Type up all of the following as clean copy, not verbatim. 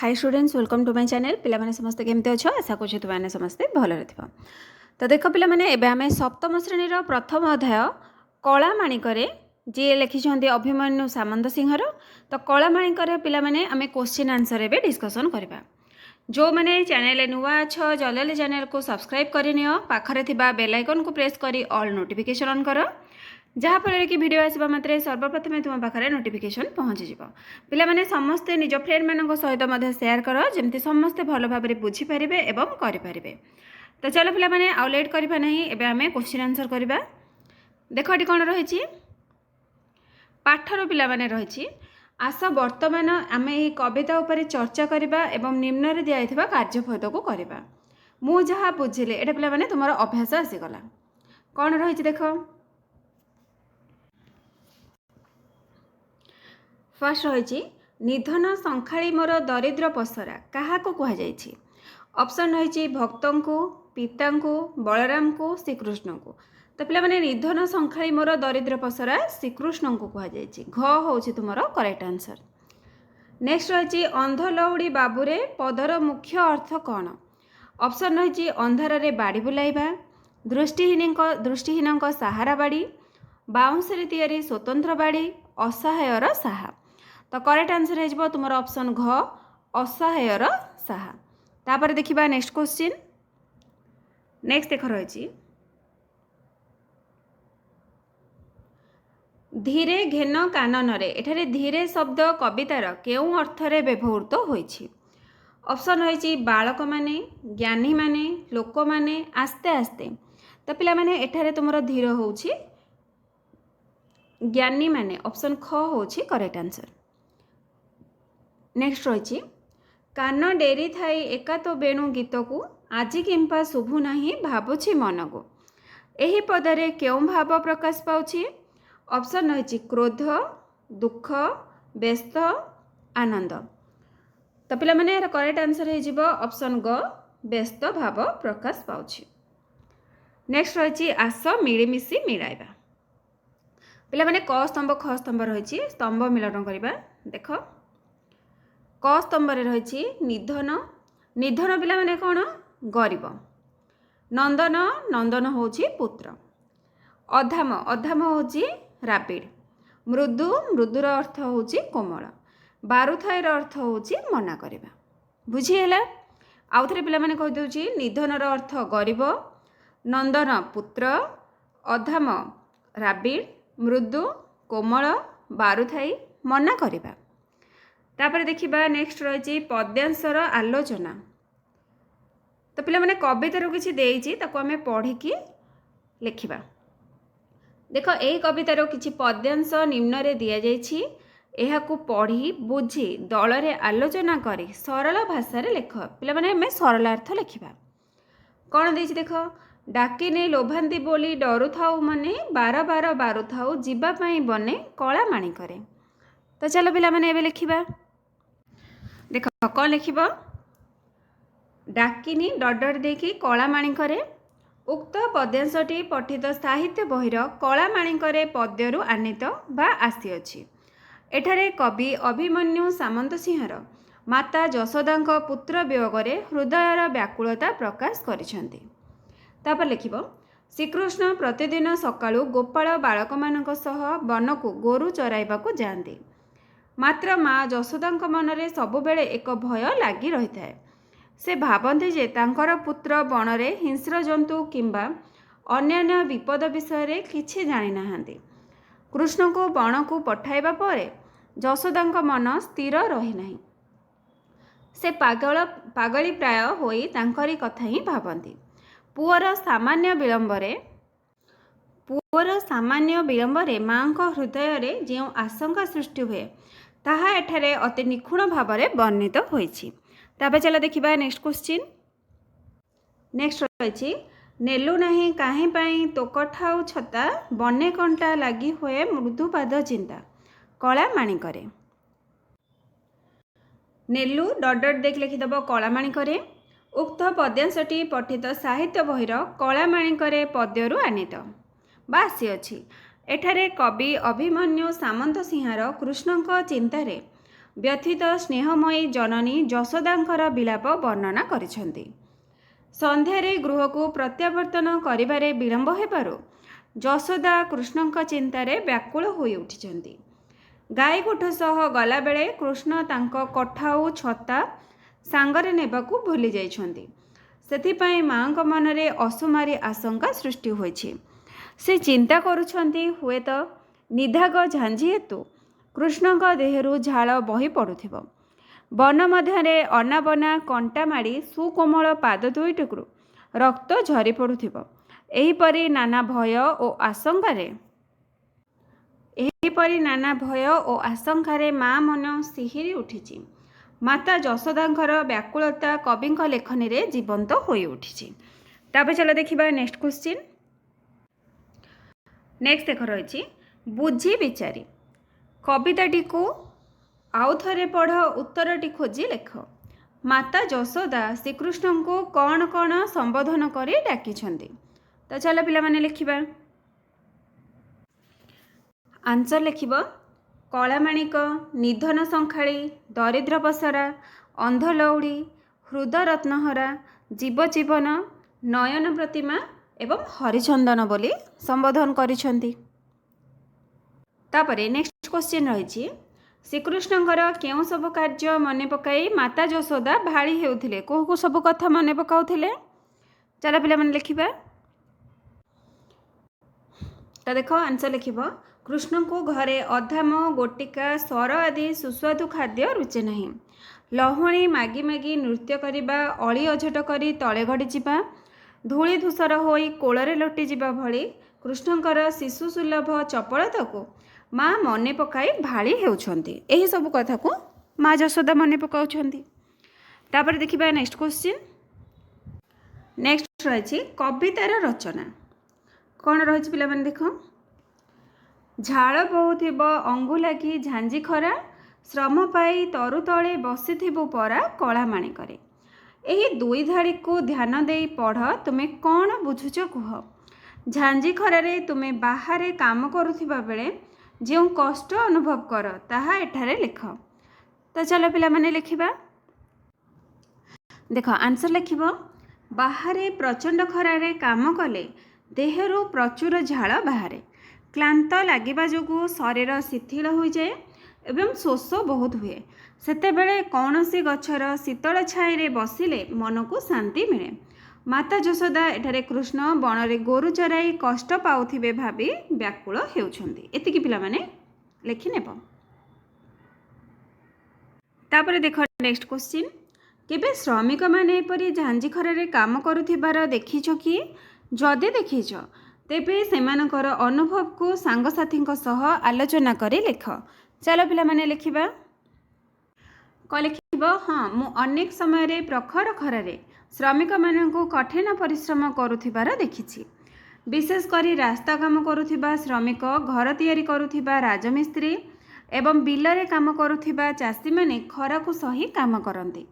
Hi students welcome to my channel पिलामाने समस्ते केमते अछो आशा करछु तुमाने समस्ते भल रहथिबो। तो देख पिलामाने एबे हमें सप्तम श्रेणी प्रथम अध्याय कला माणिकरे जे लिखिछन्ती अभिमन्यु सामंत सिंहर। तो कला माणिकरे पिलामाने हमें क्वेश्चन आंसर एबे डिस्कशन करबा। जो मैंने चैनल नुआ अच्छ जल्दी चैनल को सब्सक्राइब करनियो पाखरे थिबा बेल आइकन को प्रेस करी ऑल नोटिफिकेशन ऑन करो जहाँफल कि वीडियो आसवा मात्रे सर्वप्रथमे तुम पाखे नोटिफिकेशन पहुँची पिला माने समस्ते निज फ्रेंड मान सहित शेयर कर जमती समस्ते भल भाव बुझीपारे एवं करें। तो चलो पिला माने आउ लेट करबा नहीं एबे हमें क्वेश्चन आंसर करबा। देख ये कौन रही पाठर पिला माने रही आस वर्तमान आम यही कविता उपर चर्चा करबा एवं निम्न दिया कार्यफद को करबा। मु जहाँ बुझिले एटा पिला माने तुमर अभ्यास आसीगला। कौन रही देख फर्स्ट रही निधन संखाड़ी मोर दरिद्र पसरा क्या कहुई। ऑप्शन रही भक्त को पिता को बलराम को श्रीकृष्ण को। तो पे मैंने निधन संखाड़ी मोर दरिद्र पसरा श्रीकृष्ण को कहुई। घ हूँ तुम करेक्ट आंसर। नेक्स्ट रही अंध लौड़ी बाबूरे पदर मुख्य अर्थ कौन। ऑप्शन रही अंधार रे बाड़ी बुलाइबा दृष्टिहीन सहारा बाड़ी बाउंसरे तैयारी स्वतंत्र बाड़ी असहायर साहा। तो करेक्ट आंसर है तुम ऑप्शन घ असहायर साहा। तापर देखिबा नेक्स्ट क्वेश्चन। नेक्स्ट देख रही धीरे घेन काननरे एठारे धीरे शब्द कवितार केउं अर्थरे व्यवहृत होइछि। ऑप्शन रही बालक माने ज्ञानी माने लोक माने आस्ते आस्ते। तो पिला माने एठारे तुमरो धीर होउछि ज्ञानी माने ऑप्शन ख होउछि करेक्ट आंसर। नेक्स्ट रही कान डेरी थाई एका तो बेणु गीत को आज किंपा शुभु नहीं भावुछि मन को। एही पदरे केउं भाव प्रकाश पाउछि। ऑप्शन रही क्रोध दुख व्यस्त आनंद। तो पिला माने करेक्ट आंसर है ऑप्शन ग व्यस्त भाव प्रकाश पाउछि। नेक्स्ट रही आस मिलीमिशी मिलाइबा। पिला माने क स्तंभ ख स्तंभ रही स्तंभ मिलन करबा। देख क स्तंभ रही निधन निधन पिला माने कौन गरीब नंदन नंदन होची पुत्र अधाम अधाम होची राबिड़ मृदु मृदुर अर्थ होची कोमल बारुथाईर अर्थ होची मना करबा। बुझीगला आउ थे पिला माने कहि दउची निधनर अर्थ गरीब नंदन पुत्र अधाम राबिड़ मृदु कोमल बारुथाई मना करबा। तापर देखिबा नेक्स्ट रही पद्यांशर आलोचना। तो पिला माने कवितार किछि देइछि ताको हमें पढ़िकी लिखिबा। देख एही कवितार किछि पद्यांश निम्न रे दिया जाइछि एहाकू पढ़ी बुझी दल रे आलोचना करी सरल भाषा रे लिख। पिला माने हमें सरलार्थ लिखिबा। कौन देइछि देख डाकिने लोभांती बोली डरु थाउ मने बार बार बारु थाउ जीवा पई बने कला माणी करे। तो चलो पिला माने एबे लिखिबा। देख कौन लिखिब डाकिनी डर देखी कला माणिकरे उक्त पद्यांशटी पठित साहित्य बहिर कला माणिकरे पद्यरु आनीत बा आसीअछि। एठारे कवि अभिमन्यु सामंत सिंहर माता यशोदांक पुत्र वियोगरे हृदयर व्याकुलता प्रकाश करिसेंती। तापर लिखिब श्रीकृष्ण प्रतिदिन सकाळु गोपाल बालक मानक सह वन को गोरु चराइबाकू जाती। मात्र माँ यशोदांक मनरे सबुबेले एक भय लगी रही थाए। से भावती जे तांकर पुत्र बणरे हिंस्र जंतु किंबा अन्यान्य विपद विषय किछि जानि नाहांती। कृष्ण को बण को पठाइबा परे यशोदांक मन स्थिर रही नाही। से पागली प्राय होई तांकरी कथा ही भावती। पुअर सामान्य विलंबरे माँ हृदय रे जो आशंका सृष्टि हुए ताहा एठारे अति निखुण भाव में वर्णित होइछि। ताबे चला देखिबा नेक्स्ट क्वेश्चन। नेक्स्ट रही नेलु नहीं काहे पाई तो कठाउ छता बने कंटा लगी हुए मृदुपाद चिंता कला माणी करे। नेलु डर देख लिखिदेव कला माणी करे उक्त पद्यांशटी पठित साहित्य बहिर कला माणी करे पद्यरु आनीत बा आसीअछि। एठारे कवि अभिमन्यु सामंत सिंहार कृष्णଙ୍କ चिंतारे ବ୍ୟଥିତ ସ୍ନେହମୟୀ ଜନନୀ ଯଶୋଦାଙ୍କର ବିଳାପ ବର୍ଣ୍ଣନା କରିଛନ୍ତି। ସନ୍ଧ୍ୟାରେ ଗୃହକୁ ପ୍ରତ୍ୟାବର୍ତ୍ତନ କରିବାରେ ବିଳମ୍ବ ହେବାରୁ ଯଶୋଦା କୃଷ୍ଣଙ୍କ ଚିନ୍ତାରେ ବ୍ୟାକୁଳ ହୋଇ ଉଠିଛନ୍ତି। ଗାଈ ଗୋଠ ସହ ଗଲାବେଳେ କୃଷ୍ଣ ତାଙ୍କ କଠାଉ ଛତା ସାଙ୍ଗରେ ନେବାକୁ ଭୁଲି ଯାଇଛନ୍ତି। ସେଥିପାଇଁ ମାଙ୍କ ମନରେ ଅସୁମାରୀ ଆଶଙ୍କା ସୃଷ୍ଟି ହୋଇଛି। ସେ ଚିନ୍ତା କରୁଛନ୍ତି ହୁଏତ ନିଧାଗ ଝାଞ୍ଜି ହେତୁ କୃଷ୍ଣଙ୍କ ଦେହରୁ ଝାଳ ବହି ପଡ଼ୁଥିବ। ବନ ମଧ୍ୟରେ ଅନାବନା କଣ୍ଟା ମାଡ଼ି ସୁକୋମଳ ପାଦ ଦୁଇଟିରୁ ରକ୍ତ ଝରି ପଡ଼ୁଥିବ। ଏହିପରି ନାନା ଭୟ ଓ ଆଶଙ୍କାରେ ମା ମନ ଶିହରି ଉଠିଛି। ମାତା ଯଶୋଦାଙ୍କର ବ୍ୟାକୁଳତା କବିଙ୍କ ଲେଖନୀରେ ଜୀବନ୍ତ ହୋଇ ଉଠିଛି। ତାପରେ ଚାଲ ଦେଖିବା ନେକ୍ସଟ କ୍ୱେଶ୍ଚିନ୍। ନେକ୍ସଟ ଦେଖ ରହିଛି ବୁଝି ବିଚାରି। କବିତାଟିକୁ ଆଉ ଥରେ ପଢ଼, ଉତ୍ତରଟି ଖୋଜି ଲେଖ। ମାତା ଯଶୋଦା ଶ୍ରୀକୃଷ୍ଣଙ୍କୁ କ'ଣ କ'ଣ ସମ୍ବୋଧନ କରି ଡାକିଛନ୍ତି? ତ ଚାଲ ପିଲାମାନେ ଲେଖିବା। ଆନ୍ସର ଲେଖିବ କଳାମାଣିକ, ନିଧନ ସଂଖାଳି, ଦରିଦ୍ର ପସରା, ଅନ୍ଧ ଲଉଡ଼ି, ହୃଦ ରତ୍ନହରା, ଜୀବଜୀବନ, ନୟନ ପ୍ରତିମା ଏବଂ ହରିଚନ୍ଦନ ବୋଲି ସମ୍ବୋଧନ କରିଛନ୍ତି। ତାପରେ ନେକ୍ସଟ କ୍ୱେଶ୍ଚିନ୍ ରହିଛି ଶ୍ରୀକୃଷ୍ଣଙ୍କର କେଉଁ ସବୁ କାର୍ଯ୍ୟ ମନେ ପକାଇ ମାତା ଯଶୋଦା ଭାଳି ହେଉଥିଲେ? କେଉଁ ସବୁ କଥା ମନେ ପକାଉଥିଲେ? ଚାଲ ପିଲାମାନେ ଲେଖିବା। ତ ଦେଖ ଆନ୍ସର ଲେଖିବ କୃଷ୍ଣଙ୍କୁ ଘରେ ଅଧାମ, ଗୋଟିକା, ସର ଆଦି ସୁସ୍ୱାଦୁ ଖାଦ୍ୟ ରୁଚେ ନାହିଁ। ଲହୁଣୀ ମାଗି ମାଗି ନୃତ୍ୟ କରିବା, ଅଳି ଅଝଟ କରି ତଳେ ଗଡ଼ିଯିବା, ଧୂଳି ଧୂସର ହୋଇ କୋଳରେ ଲୋଟିଯିବା ଭଳି କୃଷ୍ଣଙ୍କର ଶିଶୁ ସୁଲଭ ଚପଳତାକୁ ମା ମନେ ପକାଇ ଭାଳି ହେଉଛନ୍ତି। ଏହିସବୁ କଥାକୁ ମା ଯଶୋଦା ମନେ ପକାଉଛନ୍ତି। ତାପରେ ଦେଖିବା ନେକ୍ସଟ କ୍ୱେଶ୍ଚିନ୍। ନେକ୍ସଟ ରହିଛି କବିତାର ରଚନା। କ'ଣ ରହିଛି ପିଲାମାନେ ଦେଖ। ଝାଳ ବହୁଥିବ ଅଙ୍ଗୁଲାଗି ଝାଞ୍ଜି ଖରା, ଶ୍ରମ ପାଇ ତରୁ ତଳେ ବସିଥିବୁ ପରା କଳା ମାଣିକରେ। ଏହି ଦୁଇ ଧାଡ଼ିକୁ ଧ୍ୟାନ ଦେଇ ପଢ଼, ତୁମେ କ'ଣ ବୁଝୁଛ କୁହ। ଝାଞ୍ଜି ଖରାରେ ତୁମେ ବାହାରେ କାମ କରୁଥିବା ବେଳେ ଯେଉଁ କଷ୍ଟ ଅନୁଭବ କର ତାହା ଏଠାରେ ଲେଖ। ତ ଚାଲ ପିଲାମାନେ ଲେଖିବା। ଦେଖ ଆନ୍ସର ଲେଖିବ ବାହାରେ ପ୍ରଚଣ୍ଡ ଖରାରେ କାମ କଲେ ଦେହରୁ ପ୍ରଚୁର ଝାଳ ବାହାରେ। କ୍ଳାନ୍ତ ଲାଗିବା ଯୋଗୁଁ ଶରୀର ଶିଥିଳ ହୋଇଯାଏ ଏବଂ ଶୋଷ ବହୁତ ହୁଏ। ସେତେବେଳେ କୌଣସି ଗଛର ଶୀତଳ ଛାଇରେ ବସିଲେ ମନକୁ ଶାନ୍ତି ମିଳେ। ମାତା ଯଶୋଦା ଏଠାରେ କୃଷ୍ଣ ବଣରେ ଗୋରୁ ଚରାଇ କଷ୍ଟ ପାଉଥିବେ ଭାବି ବ୍ୟାକୁଳ ହେଉଛନ୍ତି। ଏତିକି ପିଲାମାନେ ଲେଖିନେବ। ତାପରେ ଦେଖ ନେକ୍ସଟ କ୍ୱେଶ୍ଚିନ୍। କେବେ ଶ୍ରମିକମାନେ ଏପରି ଝାଞ୍ଜି ଖରାରେ କାମ କରୁଥିବାର ଦେଖିଛ କି? ଯଦି ଦେଖିଛ ତେବେ ସେମାନଙ୍କର ଅନୁଭବକୁ ସାଙ୍ଗସାଥୀଙ୍କ ସହ ଆଲୋଚନା କରି ଲେଖ। ଚାଲ ପିଲାମାନେ ଲେଖିବା। କ'ଣ ଲେଖିବ? ହଁ, ମୁଁ ଅନେକ ସମୟରେ ପ୍ରଖର ଖରାରେ ଶ୍ରମିକମାନଙ୍କୁ କଠିନ ପରିଶ୍ରମ କରୁଥିବାର ଦେଖିଛି। ବିଶେଷ କରି ରାସ୍ତା କାମ କରୁଥିବା ଶ୍ରମିକ, ଘର ତିଆରି କରୁଥିବା ରାଜମିସ୍ତ୍ରୀ ଏବଂ ବିଲରେ କାମ କରୁଥିବା ଚାଷୀମାନେ ଖରାକୁ ସହି କାମ କରନ୍ତି।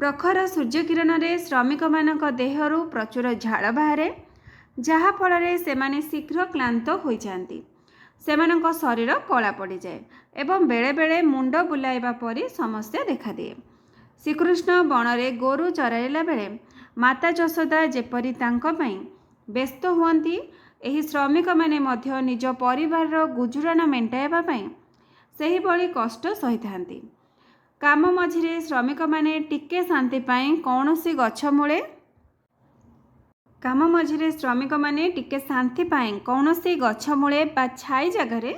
ପ୍ରଖର ସୂର୍ଯ୍ୟକିରଣରେ ଶ୍ରମିକମାନଙ୍କ ଦେହରୁ ପ୍ରଚୁର ଝାଳ ବାହାରେ, ଯାହାଫଳରେ ସେମାନେ ଶୀଘ୍ର କ୍ଳାନ୍ତ ହୋଇଯାଆନ୍ତି। ସେମାନଙ୍କ ଶରୀର କଳା ପଡ଼ିଯାଏ ଏବଂ ବେଳେବେଳେ ମୁଣ୍ଡ ବୁଲାଇବା ପରି ସମସ୍ୟା ଦେଖାଦିଏ। ଶ୍ରୀକୃଷ୍ଣ ବଣରେ ଗୋରୁ ଚରାଇଲା ବେଳେ ମାତା ଯଶୋଦା ଯେପରି ତାଙ୍କ ପାଇଁ ବ୍ୟସ୍ତ ହୁଅନ୍ତି, ଏହି ଶ୍ରମିକମାନେ ମଧ୍ୟ ନିଜ ପରିବାରର ଗୁଜୁରାଣ ମେଣ୍ଟାଇବା ପାଇଁ ସେହିଭଳି କଷ୍ଟ ସହିଥାନ୍ତି। କାମ ମଝିରେ ଶ୍ରମିକମାନେ ଟିକେ ଶାନ୍ତି ପାଇଁ କୌଣସି ଗଛ ମୂଳେ ବା ଛାଇ ଜାଗାରେ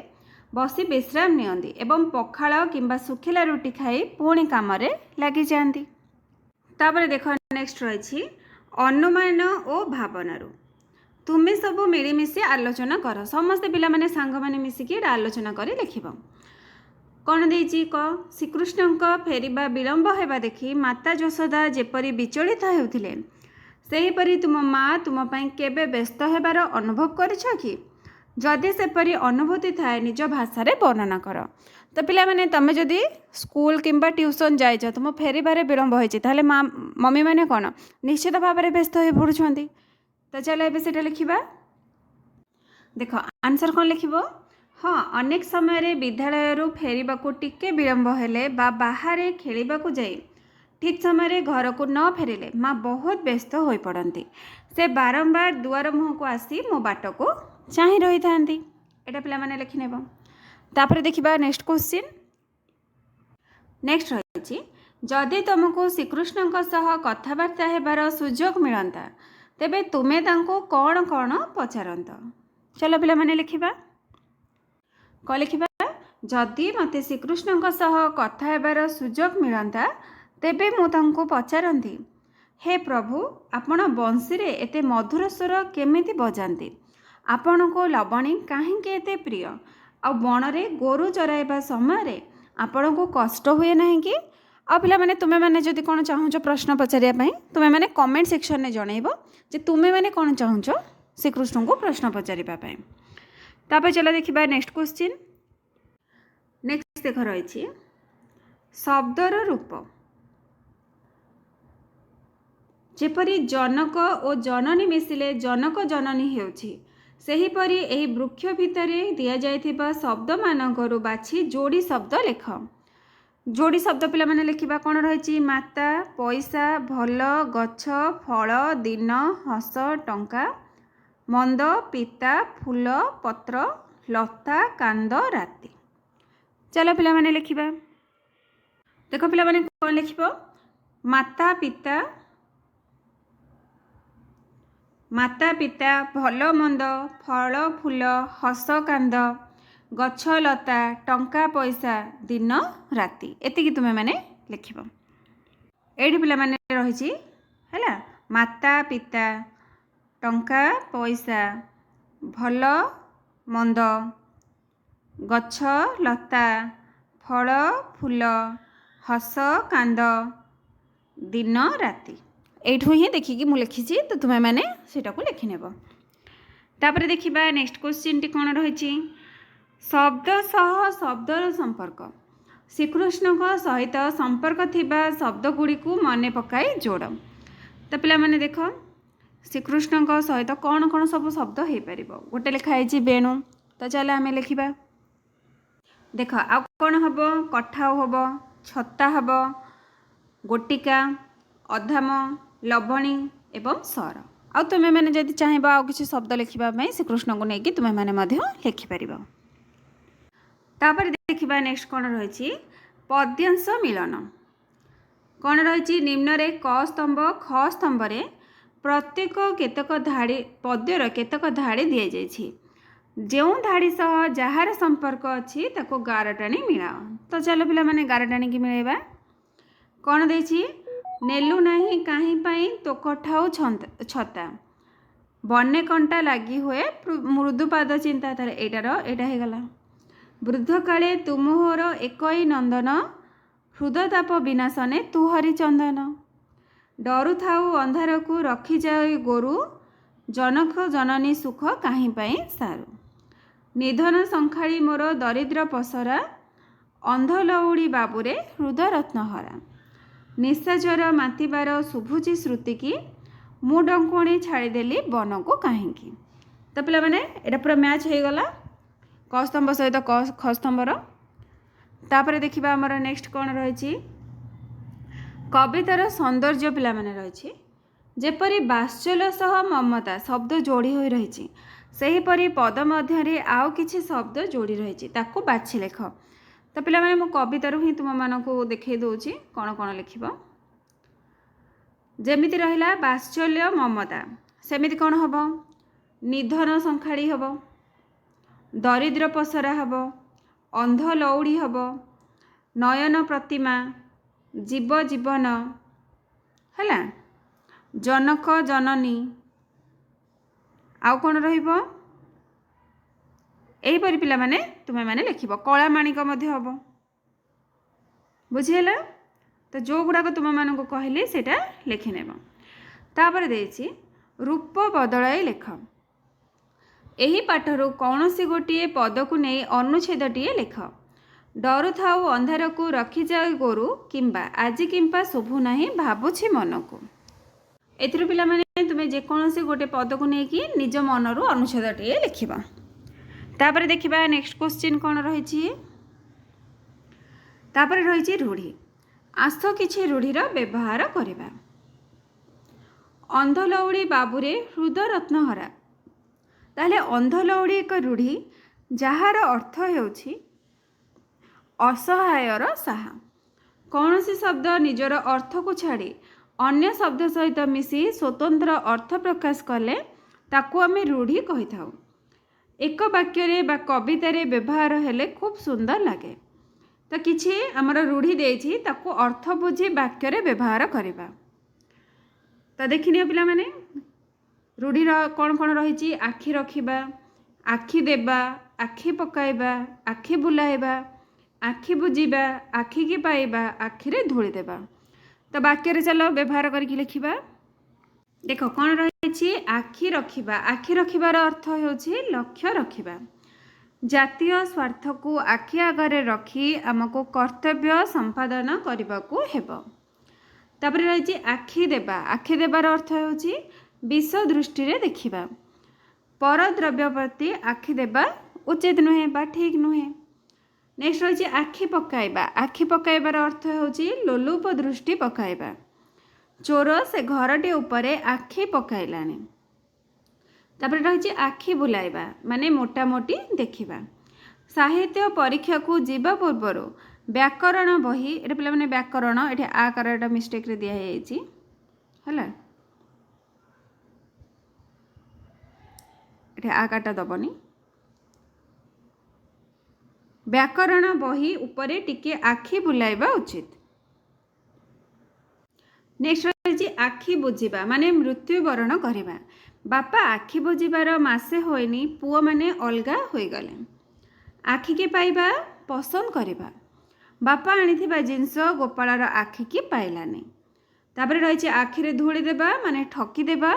ବସି ବିଶ୍ରାମ ନିଅନ୍ତି ଏବଂ ପଖାଳ କିମ୍ବା ଶୁଖିଲା ରୁଟି ଖାଇ ପୁଣି କାମରେ ଲାଗିଯାଆନ୍ତି। ତାପରେ ଦେଖ ନେକ୍ସଟ ରହିଛି ଅନୁମାନ ଓ ଭାବନାରୁ। ତୁମେ ସବୁ ମିଳିମିଶି ଆଲୋଚନା କର। ସମସ୍ତେ ପିଲାମାନେ ସାଙ୍ଗମାନେ ମିଶିକି ଏଇଟା ଆଲୋଚନା କରି ଲେଖିବ। କ'ଣ ଦେଇଛି କ? ଶ୍ରୀକୃଷ୍ଣଙ୍କ ଫେରିବା ବିଳମ୍ବ ହେବା ଦେଖି ମାତା ଯଶୋଦା ଯେପରି ବିଚଳିତ ହେଉଥିଲେ, ସେହିପରି ତୁମ ମା ତୁମ ପାଇଁ କେବେ ବ୍ୟସ୍ତ ହେବାର ଅନୁଭବ କରିଛ କି? ଯଦି ସେପରି ଅନୁଭୂତି ଥାଏ ନିଜ ଭାଷାରେ ବର୍ଣ୍ଣନା କର। ତ ପିଲାମାନେ ତମେ ଯଦି ସ୍କୁଲ କିମ୍ବା ଟ୍ୟୁସନ୍ ଯାଇଛ, ତୁମ ଫେରିବାରେ ବିଳମ୍ବ ହୋଇଛି, ତାହେଲେ ମମିମାନେ କ'ଣ ନିଶ୍ଚିତ ଭାବରେ ବ୍ୟସ୍ତ ହୋଇ ପଡ଼ୁଛନ୍ତି। ତ ଚାଲ ଏବେ ସେଇଟା ଲେଖିବା। ଦେଖ ଆନ୍ସର କ'ଣ ଲେଖିବ? हाँ, अनेक समय विद्यालय फेरवाकू टिके विलंब हेले बा बाहर खेलवाकू जाई ठीक समय घर को न फेरिले माँ बहुत व्यस्त हो पड़ती। से बारंबार दुआर मुह को आसी मो बाट को चाह रही था। यहाँ पे लिखिने तापर देखा नेक्स्ट क्वेश्चन। नेक्स्ट रही जदि तुमको श्रीकृष्ण कथबार्ता हेबार सुजोग मिलता तेबे तुमे तांको कौन कौन पचारंत। चलो पे लिखा कौन लिखा जदि मते श्रीकृष्ण कथा हेबार सुजोग मिलता तेबे मु तांको पचारंती हे प्रभु आपण बंशी रे एते मधुर स्वर केमिति बजाती आपण को लवणी कहीं एते प्रिय आ बण रे गोरु चराइबा समय आपण को कष्ट हुए नहीं कि आ पिला माने तुमे माने जदि कोन चाहूचो प्रश्न पचारिया पई तुमे माने कमेंट सेक्शन में जणैबो जे तुमे माने कोन चाहूचो श्रीकृष्ण को प्रश्न पचारिबा पई। तापर चला देखिबा नेक्स्ट क्वेश्चन। नेक्स्ट देख रही शब्दर रूप जेपरी जनक और जननी मिसिले जनक जननी हेउछि सेहीपरि एही वृक्ष भितर दिया जाइथिबा शब्द मानकरू बाछि जोड़ी शब्द लेख। जोड़ी शब्द पिला माने लिखिबा कोन रहिछि माता पैसा भल गछ फल दिन हस टंका मंद पिता फूल पत्र लता कांद राति। चलो पिला माने लिखिबा देखो पिला माने कोन लिखिबो माता पिता भल मंद फल फूल हस कांद गछ लता टंका पैसा दिन राति एतिकी तुमे माने लिखिबो। एठी पिला माने रहिछि हैला माता पिता टंका पैसा भल मंद गछ लता फल फूल हस कांद दिन राति एठू ही देखिकी मु लिखी तो तुम्हें मैंने सेटा को लिखि नेब। तापर देखिबा नेक्स्ट क्वेश्चन टी कोन रहिछि शब्द सह शब्दर संपर्क श्रीकृष्ण को सहित संपर्क थिबा शब्द गुड़ी को मने पकाई जोड़। तो पिला माने देख श्रीकृष्ण को सहित कौन कौन सब शब्द हो पार गोटे लिखाई वेणु। तो चल आम लिखा देख आ कौन हम कठाऊ हम छता हम गोटिका अधाम लवणी एवं सर आ तुम्हें मैंने जदि चाहब आउ किसी शब्द लिखापी श्रीकृष्ण को लेकिन तुम्हें मैंने लिखिपर। तापर देखिबा नेक्स्ट कौन रही पद्यांश मिलन कौन रही निम्न रे क स्तंभ ख स्तंभ रे प्रत्येक केतक धाड़ी पद्यर केतक धाड़ी दि जाइछि जो धाड़ी सह जार संपर्क अच्छी ताको गार टाणी मिलाओ। तो चलो पिला माने गार टाणी की मिलेबा कौन देछि नेलु नहीं कहीं पाई तो कठाऊ छता बने कंटा लगी हुए मृदुपाद चिंता तार एटा हो गला वृद्ध काले तुमोहर एकई नंदन हृदताप विनाशने तु हरि चंदन डरु थाऊ अंधार को रखी जाए गोरु जनक जननी सुख कहीं पाई सारू निधन संखाड़ी मोर दरिद्र पसरा अंध लौड़ी बाबुरे हृदय रत्नहरा निशाचर मातिबार शुभुची श्रुति की मु डंकुणी छाड़देली वन को कहीं। तो पे मैंने यहाँ पूरा मैच हो गला क स्तंभ सहित ख स्तंभर। तापर देखिबा हमर नेक्स्ट कौन रही कवितार सौंदर्य पिला माने रही जेपरी बात्सल्य सह ममता शब्द जोड़ी हो रही सेहीपरि पद मध्य आउ किछि शब्द जोड़ी रही ताकू बाछि लेख। तो पिला माने मो कवितार ही तुम मानकू देखै दउछि कौन कौन लिखिब जेमिति रहिला बात्सल्य ममता सेमिति कौन हम निधन संखाड़ी हम दरिद्र पसरा हम अंध लौड़ी हम नयन प्रतिमा जीव जीवन है जनक जननी आउ कौन रहिबो एहीपरि पिला माने तुम्हें मैंने लिखिब कला माणिक हम बुझीगला। तो जो गुड़ाक तुम मानक कहली सेटा लिखिनेब। तापर देछि रूप बदलाई लेख एही पाठरू कौन सी गोटे पद को नहीं अनुच्छेदटीए लिख डरु थाऊ अंधार को रखी जाए गोरु किंबा आज किंबा शुभु नहीं भावुछि मन को एथिर पिला माने तुमे जेकोसी गोटे पद को लेकिन निज मनरू अनुच्छेदटीए लिखिबा। तापर देखिबा नेक्स्ट क्वेश्चन कौन रही तापर रही रूढ़ी आस किछि रूढ़ीर व्यवहार करिबा अंधलौड़ी बाबूरे हृदरत्नहरा ताहले अंधलौड़ी एक रूढ़ी जार अर्थ हेउछि असहायर साहा कौन सी शब्द निजर अर्थ को छाड़ी अन्य शब्द सहित मिसी स्वतंत्र अर्थ प्रकाश कले ताकू आमे रूढ़ी कहि थाउ एक वाक्य बा कवितार व्यवहार हेले खूब सुंदर लगे तो किछि आमर रूढ़ी देछि ताकू अर्थ बुझी वाक्य व्यवहार करिबा तो देखिनियो पिला माने रूढ़ीर कौन कौन रही आखि रखिबा आखि देबा आखि पकाइबा आखि बुलाइबा आखि बुझीबा आखि की पाइबा आखि रे धूली देबा तो वाक्य चलो व्यवहार करके लिखिबा देख कौन रही आखि रखिबा आखि रखिबार अर्थ होछि लक्ष्य रखिबा जातीय स्वार्थ को आखि आगरे रखी आमको कर्तव्य संपादन करने को हेबो तापर रही आखि देबार अर्थ होछि विष दृष्टि रे देखिबा पर द्रव्य प्रति आखि देबा उचित नुहे बा ठीक नुहे नेक्स्ट रही आखि पकाइबार अर्थ होछि लोलुप दृष्टि पकाइबा चोर से घरटी उपरे आखि पकाइलानी तापर रही आखि बुलाइबा माने मोटामोटी देखिबा साहित्य परीक्षा को जीवा पूर्वर व्याकरण बही एटा पिला माने व्याकरण एठी आकारटा मिस्टेक रे दिया हेछि हला एठी आकारटा दबनी व्याकरण बही उपरे टिके आखि बुलाइबा उचित नेक्स्ट रही आखि बुझीबा माने मृत्युवरण करिबा बापा आखि बुझीबार मासे होइनी पुओ माने अलगा होई गले आखि के पाइबा पसंद करिबा बापा आनिथिबा जिंस गोपालार आखि की पाइलानी तापर रही आखिरे धूली देबा माने ठकी देबा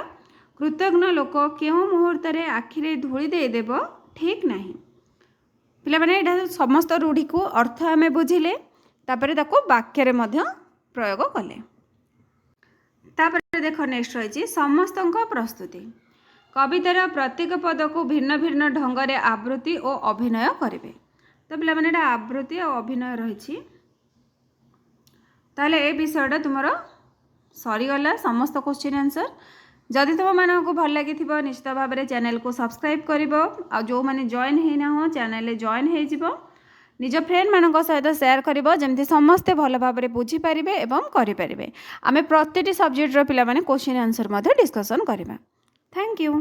कृतज्ञ लोक केउ मुहूर्त रे आखिरे धूली दे देबो ठीक नाही पिला माने एटा समस्त रूढ़ी को अर्थ आमे बुझिले तापर ताको वाक्य रे मध्य प्रयोग कले तापर देखो नेक्स्ट रही समस्तଙ୍କ प्रस्तुति कवितार प्रत्येक पद को भिन्न भिन्न ढंग रे आवृत्ति और अभिनय करेंगे तो पिला माने आवृत्ति और अभिनय रही ताले ए विषयटा तुमर सरीगला समस्त क्वेश्चन आंसर जदि तुम मानक भल लगी निश्चित भाव में चैनल को सब्सक्राइब कर जो मैंने जॉइन होना हो चैनल जॉइन हो निज फ्रेंड मानक सहित शेयर कर जमी समस्ते भल भाव में बुझीपारे और करें आम प्रति सब्जेक्टर पिला क्वेश्चन आंसर डिस्कसन करवा थैंक यू।